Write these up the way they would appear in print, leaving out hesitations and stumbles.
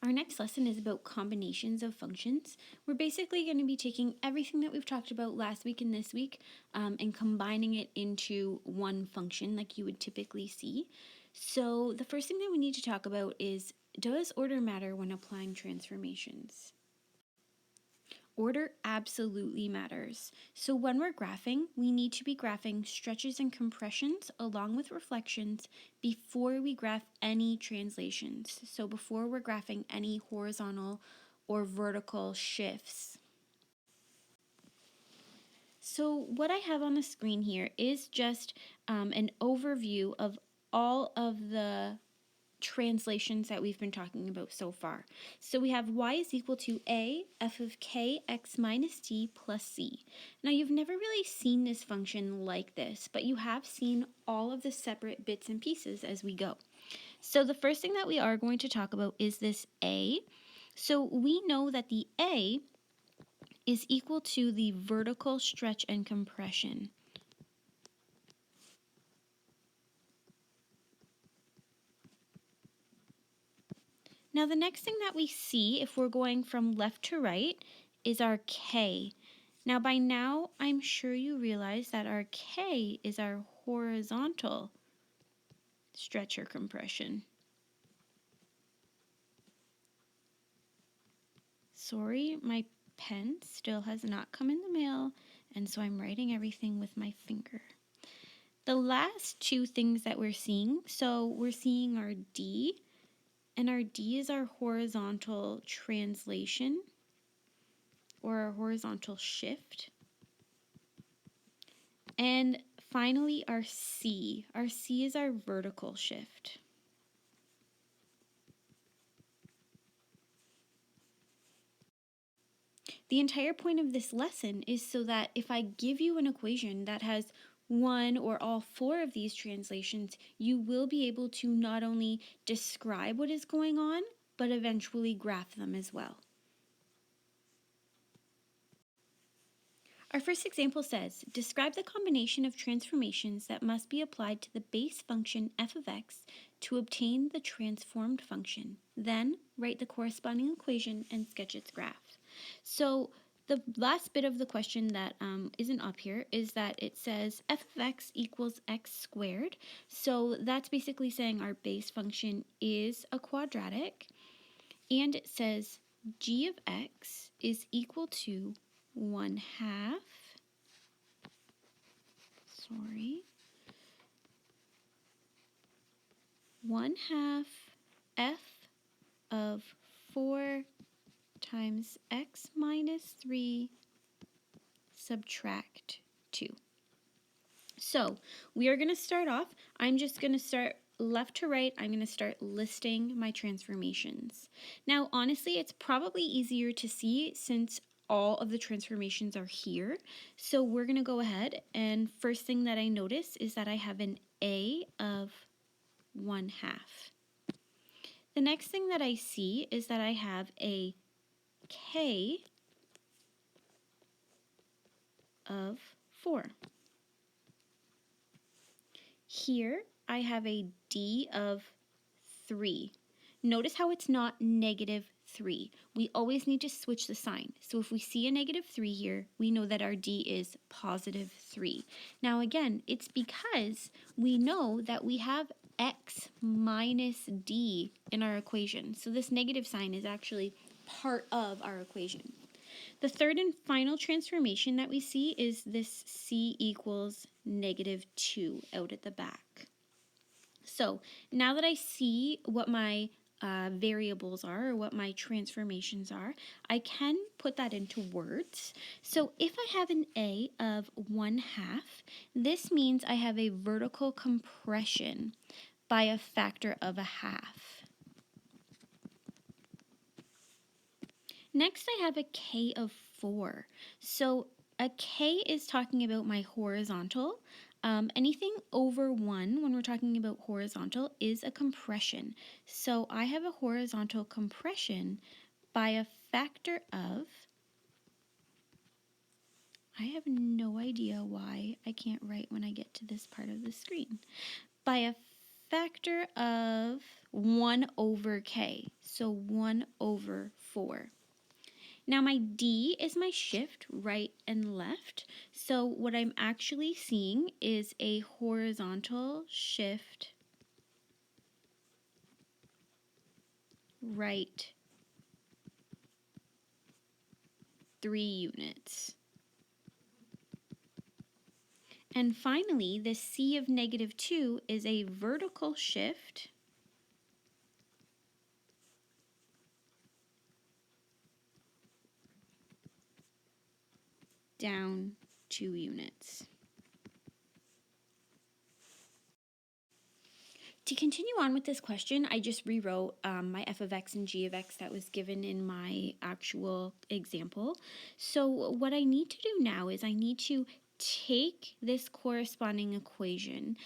Our next lesson is about combinations of functions. We're basically going to be taking everything that we've talked about last week and this week and combining it into one function like you would typically see. So the first thing that we need to talk about is, does order matter when applying transformations? Order absolutely matters. So when we're graphing, we need to be graphing stretches and compressions along with reflections before we graph any translations. So before we're graphing any horizontal or vertical shifts. So what I have on the screen here is just an overview of all of the translations that we've been talking about so far. So we have y is equal to a f of k x minus t plus c. Now you've never really seen this function like this, but you have seen all of the separate bits and pieces as we go. So the first thing that we are going to talk about is this a. So we know that the a is equal to the vertical stretch and compression. Now the next thing that we see if we're going from left to right is our K. Now by now, I'm sure you realize that our K is our horizontal stretch or compression. Sorry, my pen still has not come in the mail, and so I'm writing everything with my finger. The last two things that we're seeing, so we're seeing our D, and our D is our horizontal translation or our horizontal shift. And finally, our C. Our C is our vertical shift. The entire point of this lesson is so that if I give you an equation that has one or all four of these translations, you will be able to not only describe what is going on, but eventually graph them as well. Our first example says, describe the combination of transformations that must be applied to the base function f of x to obtain the transformed function. Then, write the corresponding equation and sketch its graph. So, the last bit of the question that isn't up here is that it says f of x equals x squared. So, that's basically saying our base function is a quadratic. And it says g of x is equal to 1/2, 1/2 f of 4 times x minus 3 subtract 2. So we are going to start off, I'm just going to start left to right, I'm going to start listing my transformations. Now honestly, it's probably easier to see since all of the transformations are here. So we're going to go ahead, and first thing that I notice is that I have an a of 1/2. The next thing that I see is that I have a k of 4. Here I have a d of 3. Notice how it's not -3. We always need to switch the sign. So if we see a -3 here, we know that our d is +3. Now again, it's because we know that we have x minus d in our equation. So this negative sign is actually part of our equation. The third and final transformation that we see is this c equals -2 out at the back. So now that I see what my variables are, or what my transformations are, I can put that into words. So if I have an a of 1/2, this means I have a vertical compression by a factor of 1/2. Next, I have a k of 4. So a k is talking about my horizontal. Anything over 1, when we're talking about horizontal, is a compression. So I have a horizontal compression by a factor of, I have no idea why I can't write when I get to this part of the screen, by a factor of 1 over k, so 1 over 4. Now my D is my shift right and left, so what I'm actually seeing is a horizontal shift right 3 units. And finally, the C of negative 2 is a vertical shift down 2 units. To continue on with this question, I just rewrote my f of x and g of x that was given in my actual example. So what I need to do now is I need to take this corresponding equation.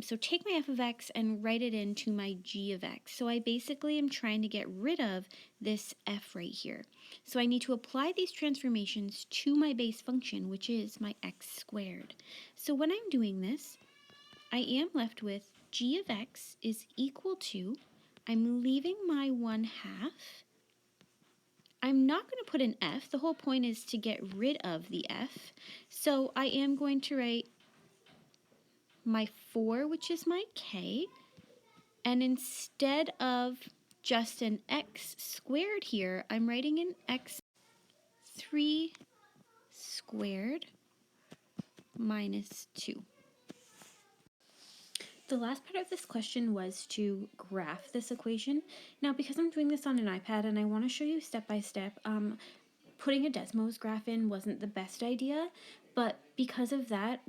So take my f of x and write it into my g of x. So I basically am trying to get rid of this f right here. So I need to apply these transformations to my base function, which is my x squared. So when I'm doing this, I am left with g of x is equal to, I'm leaving my 1/2. I'm not going to put an f. The whole point is to get rid of the f. So I am going to write my 4, which is my k. And instead of just an x squared here, I'm writing an x 3 squared minus 2. The last part of this question was to graph this equation. Now, because I'm doing this on an iPad and I want to show you step by step, putting a Desmos graph in wasn't the best idea, but because of that,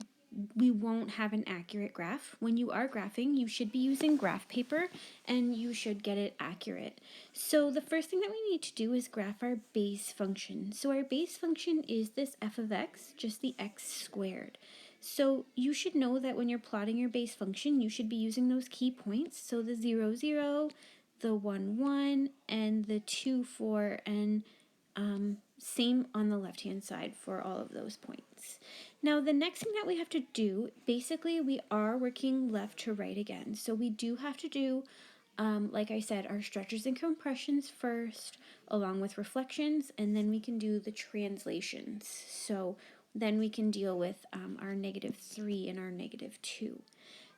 we won't have an accurate graph. When you are graphing, you should be using graph paper and you should get it accurate. So the first thing that we need to do is graph our base function. So our base function is this f of x, just the x squared. So you should know that when you're plotting your base function, you should be using those key points. So the 0, 0, the 1, 1, and the 2, 4, and same on the left-hand side for all of those points. Now, the next thing that we have to do, basically, we are working left to right again. So we do have to do, like I said, our stretches and compressions first, along with reflections, and then we can do the translations. So then we can deal with our negative 3 and our negative 2.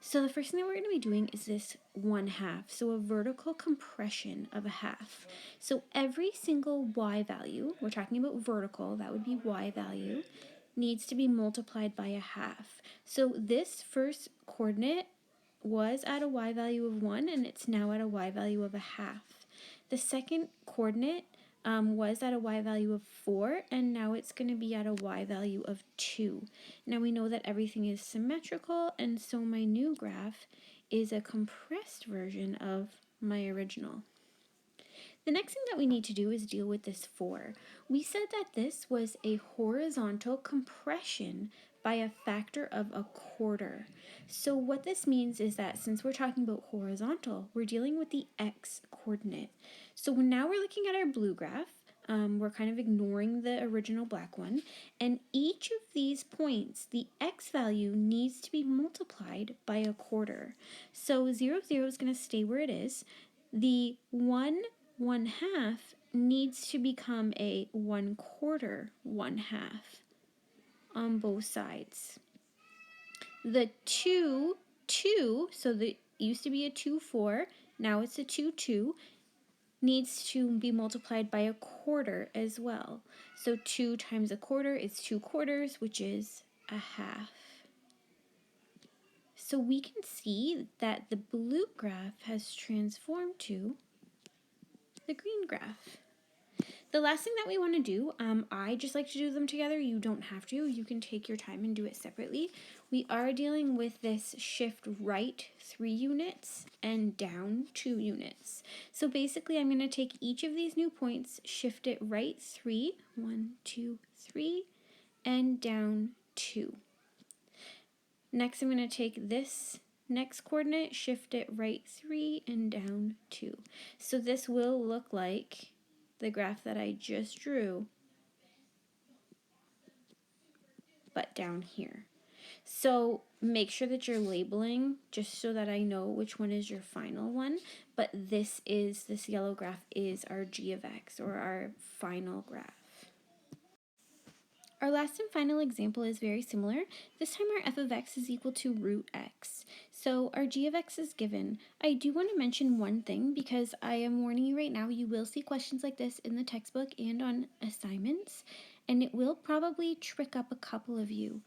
So the first thing that we're going to be doing is this 1/2, so a vertical compression of a half. So every single y value, we're talking about vertical, that would be y value, needs to be multiplied by a half. So this first coordinate was at a y value of 1, and it's now at a y value of a half. The second coordinate was at a y value of 4, and now it's going to be at a y value of 2. Now we know that everything is symmetrical, and so my new graph is a compressed version of my original. The next thing that we need to do is deal with this 4. We said that this was a horizontal compression by a factor of a quarter. So what this means is that since we're talking about horizontal, we're dealing with the x coordinate. So now we're looking at our blue graph. We're kind of ignoring the original black one. And each of these points, the x value needs to be multiplied by a quarter. So 0, 0 is going to stay where it is. The 1/2 needs to become a 1/4 1/2 on both sides. The 2, 2, so it used to be a 2, 4, now it's a 2, 2, needs to be multiplied by a quarter as well. So 2 times a quarter is 2/4, which is a half. So we can see that the blue graph has transformed to the green graph. The last thing that we want to do, I just like to do them together. You don't have to. You can take your time and do it separately. We are dealing with this shift right 3 units and down 2 units. So basically, I'm going to take each of these new points, shift it right 3, 1, 2, 3, and down 2. Next, I'm going to take this next coordinate, shift it right 3 and down 2. So this will look like the graph that I just drew, but down here. So make sure that you're labeling just so that I know which one is your final one. But this yellow graph is our g of x, or our final graph. Our last and final example is very similar. This time our f of x is equal to root x. So our g of x is given. I do want to mention one thing, because I am warning you right now, you will see questions like this in the textbook and on assignments, and it will probably trick up a couple of you.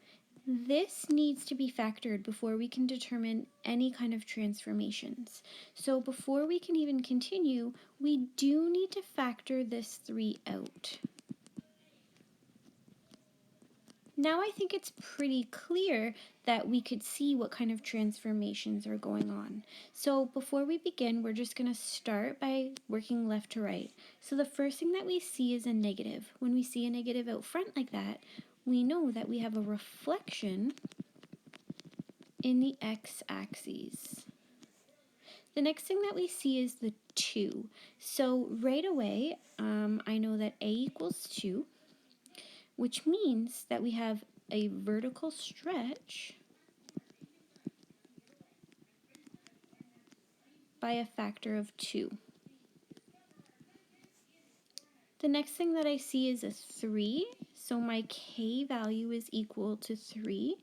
This needs to be factored before we can determine any kind of transformations. So before we can even continue, we do need to factor this 3 out. Now I think it's pretty clear that we could see what kind of transformations are going on. So before we begin, we're just going to start by working left to right. So the first thing that we see is a negative. When we see a negative out front like that, we know that we have a reflection in the x-axis. The next thing that we see is the 2. So right away, I know that a equals 2. Which means that we have a vertical stretch by a factor of 2. The next thing that I see is a 3, so my k value is equal to 3.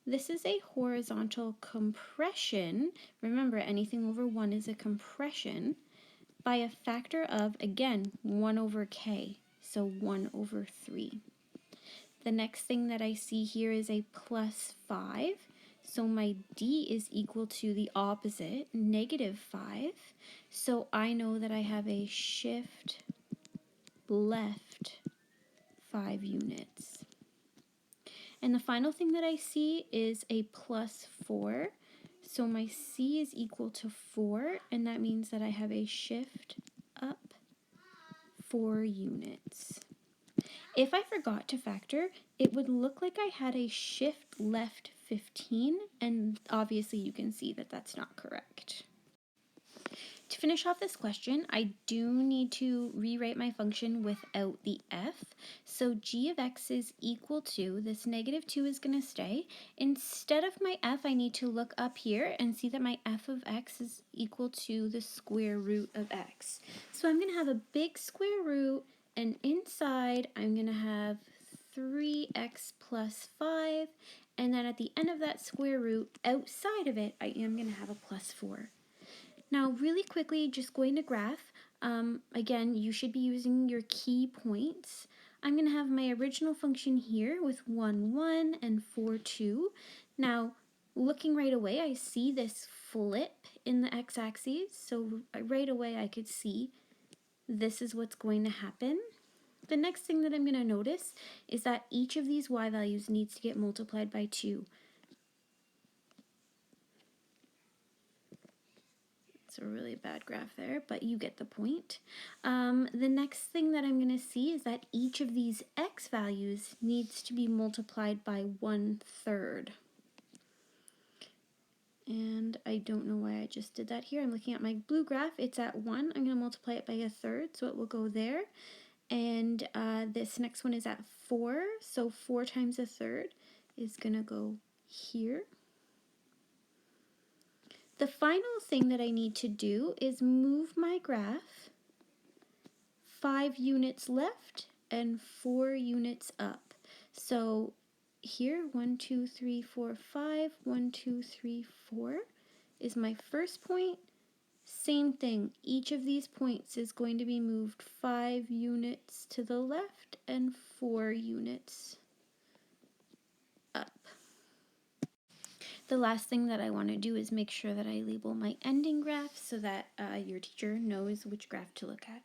This is a horizontal compression. Remember, anything over 1 is a compression by a factor of, again, 1 over k, so 1 over 3. The next thing that I see here is a plus 5. So my d is equal to the opposite, negative 5. So I know that I have a shift left 5 units. And the final thing that I see is a plus 4. So my c is equal to 4, and that means that I have a shift up 4 units. If I forgot to factor, it would look like I had a shift left 15, and obviously you can see that that's not correct. To finish off this question, I do need to rewrite my function without the f. So g of x is equal to, this negative 2 is going to stay. Instead of my f, I need to look up here and see that my f of x is equal to the square root of x. So I'm going to have a big square root, and inside I'm going to have 3x plus 5, and then at the end of that square root, outside of it, I am going to have a plus 4. Now, really quickly, just going to graph. Again, you should be using your key points. I'm going to have my original function here with 1, 1 and 4, 2. Now, looking right away, I see this flip in the x-axis. So right away, I could see this is what's going to happen. The next thing that I'm going to notice is that each of these y values needs to get multiplied by 2. It's a really bad graph there, but you get the point. The next thing that I'm going to see is that each of these x values needs to be multiplied by 1/3. And I don't know why I just did that here. I'm looking at my blue graph. It's at 1. I'm going to multiply it by 1/3, so it will go there. And this next one is at 4, so 4 times 1/3 is going to go here. The final thing that I need to do is move my graph 5 units left and 4 units up. So here, 1, 2, 3, 4, 5, 1, 2, 3, 4 is my first point. Same thing, each of these points is going to be moved 5 units to the left and 4 units up. The last thing that I want to do is make sure that I label my ending graph so that your teacher knows which graph to look at.